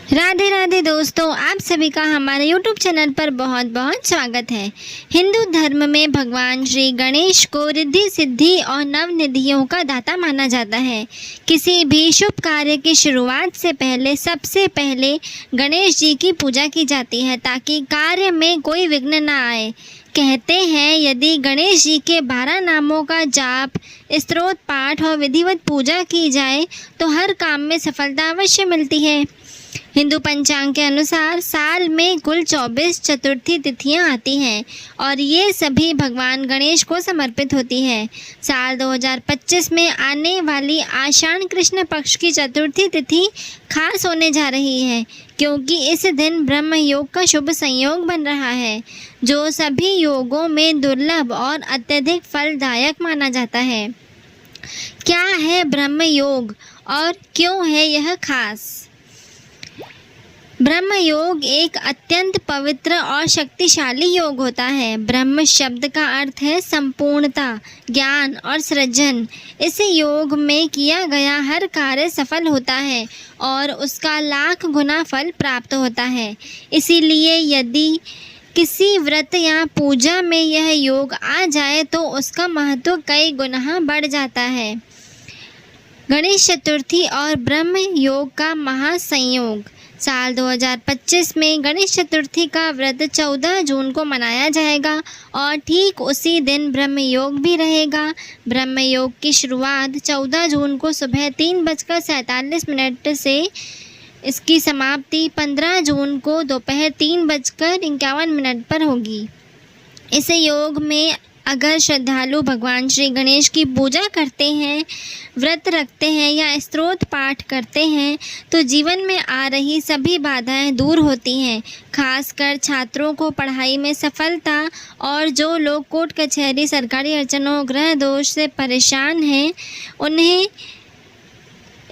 राधे राधे दोस्तों, आप सभी का हमारे YouTube चैनल पर बहुत बहुत स्वागत है। हिंदू धर्म में भगवान श्री गणेश को रिद्धि सिद्धि और नवनिधियों का दाता माना जाता है। किसी भी शुभ कार्य की शुरुआत से पहले सबसे पहले गणेश जी की पूजा की जाती है ताकि कार्य में कोई विघ्न न आए। कहते हैं यदि गणेश जी के 12 नामों का जाप, स्तोत्र पाठ और विधिवत पूजा की जाए तो हर काम में सफलता अवश्य मिलती है। हिंदू पंचांग के अनुसार साल में कुल 24 चतुर्थी तिथियां आती हैं और ये सभी भगवान गणेश को समर्पित होती है। साल 2025 में आने वाली आषाढ़ कृष्ण पक्ष की चतुर्थी तिथि खास होने जा रही है क्योंकि इस दिन ब्रह्म योग का शुभ संयोग बन रहा है, जो सभी योगों में दुर्लभ और अत्यधिक फलदायक माना जाता है। क्या है ब्रह्म योग और क्यों है यह खास? ब्रह्म योग एक अत्यंत पवित्र और शक्तिशाली योग होता है। ब्रह्म शब्द का अर्थ है संपूर्णता, ज्ञान और सृजन। इस योग में किया गया हर कार्य सफल होता है और उसका लाख गुना फल प्राप्त होता है। इसीलिए यदि किसी व्रत या पूजा में यह योग आ जाए तो उसका महत्व कई गुना बढ़ जाता है। गणेश चतुर्थी और ब्रह्म योग का महासंयोग। साल 2025 में गणेश चतुर्थी का व्रत 14 जून को मनाया जाएगा और ठीक उसी दिन ब्रह्म योग भी रहेगा। ब्रह्म योग की शुरुआत 14 जून को सुबह 3:47 से इसकी समाप्ति 15 जून को दोपहर 3:51 पर होगी। इस योग में अगर श्रद्धालु भगवान श्री गणेश की पूजा करते हैं, व्रत रखते हैं या स्तोत्र पाठ करते हैं तो जीवन में आ रही सभी बाधाएं दूर होती हैं। खासकर छात्रों को पढ़ाई में सफलता और जो लोग कोर्ट कचहरी, सरकारी अड़चनों, ग्रह दोष से परेशान हैं उन्हें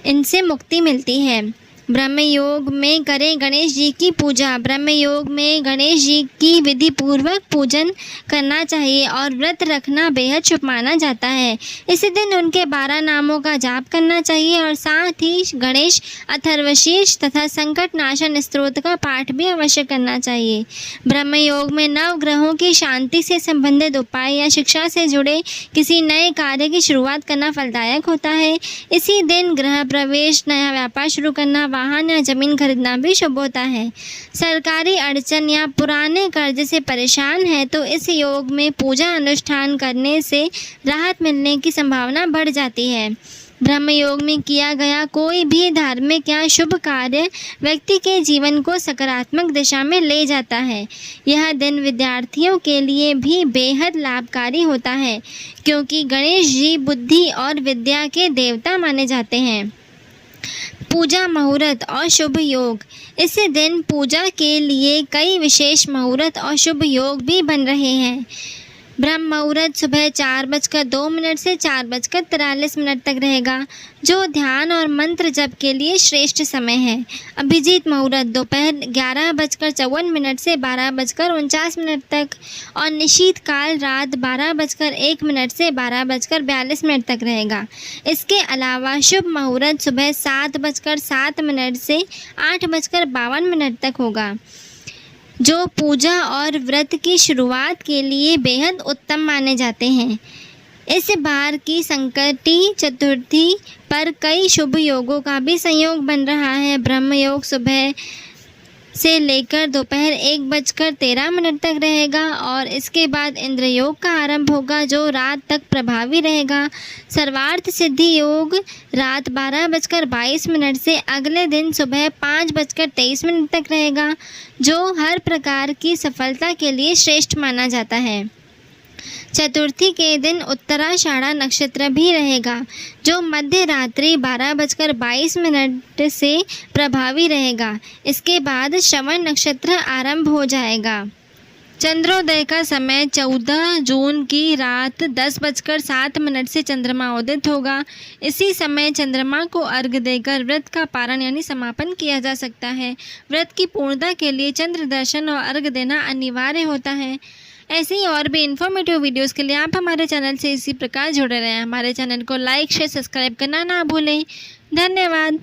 इनसे मुक्ति मिलती है। ब्रह्म योग में करें गणेश जी की पूजा। ब्रह्म योग में गणेश जी की विधि पूर्वक पूजन करना चाहिए और व्रत रखना बेहद शुभ माना जाता है। इसी दिन उनके 12 नामों का जाप करना चाहिए और साथ ही गणेश अथर्वशीर्ष तथा संकट नाशन स्तोत्र का पाठ भी अवश्य करना चाहिए। ब्रह्म योग में नव ग्रहों की शांति से संबंधित उपाय या शिक्षा से जुड़े किसी नए कार्य की शुरुआत करना फलदायक होता है। इसी दिन गृह प्रवेश, नया व्यापार शुरू करना, वाहन या जमीन खरीदना भी शुभ होता है। सरकारी अड़चन या पुराने कर्ज से परेशान है तो इस योग में पूजा अनुष्ठान करने से राहत मिलने की संभावना बढ़ जाती है। ब्रह्म योग में किया गया कोई भी धार्मिक या शुभ कार्य व्यक्ति के जीवन को सकारात्मक दिशा में ले जाता है। यह दिन विद्यार्थियों के लिए भी बेहद लाभकारी होता है क्योंकि गणेश जी बुद्धि और विद्या के देवता माने जाते हैं। पूजा मुहूर्त और शुभ योग। इस दिन पूजा के लिए कई विशेष मुहूर्त और शुभ योग भी बन रहे हैं। ब्रह्म मुहूर्त सुबह 4:02 से 4:43 तक रहेगा, जो ध्यान और मंत्र जप के लिए श्रेष्ठ समय है। अभिजीत मुहूर्त दोपहर 11:54 से 12:49 तक और निशीत काल रात 12:01 से 12:42 तक रहेगा। इसके अलावा शुभ मुहूर्त सुबह 7:07 से 8:52 तक होगा, जो पूजा और व्रत की शुरुआत के लिए बेहद उत्तम माने जाते हैं। इस बार की संकटी चतुर्थी पर कई शुभ योगों का भी संयोग बन रहा है। ब्रह्म योग सुबह से लेकर दोपहर 1:13 तक रहेगा और इसके बाद इंद्र योग का आरंभ होगा, जो रात तक प्रभावी रहेगा। सर्वार्थ सिद्धि योग रात 12:22 से अगले दिन सुबह 5:23 तक रहेगा, जो हर प्रकार की सफलता के लिए श्रेष्ठ माना जाता है। चतुर्थी के दिन उत्तराषाढ़ा नक्षत्र भी रहेगा, जो मध्य रात्रि 12:22 से प्रभावी रहेगा। इसके बाद श्रवण नक्षत्र आरंभ हो जाएगा। चंद्रोदय का समय 14 जून की रात 10:07 से चंद्रमा उदित होगा। इसी समय चंद्रमा को अर्घ्य देकर व्रत का पारण यानी समापन किया जा सकता है। व्रत की पूर्णता के लिए चंद्र दर्शन और अर्घ्य देना अनिवार्य होता है। ऐसे ही और भी इन्फॉर्मेटिव वीडियोस के लिए आप हमारे चैनल से इसी प्रकार जुड़े रहें। हमारे चैनल को लाइक, शेयर, सब्सक्राइब करना ना भूलें। धन्यवाद।